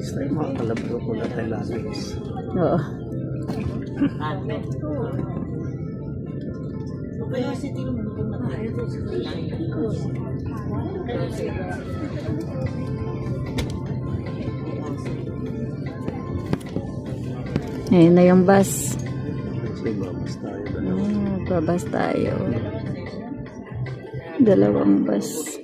Gusto yung mga kalabro ko na tayo lasers. Oo. Ayun na yung bus. Babas tayo. Babas tayo. Dalawang bus.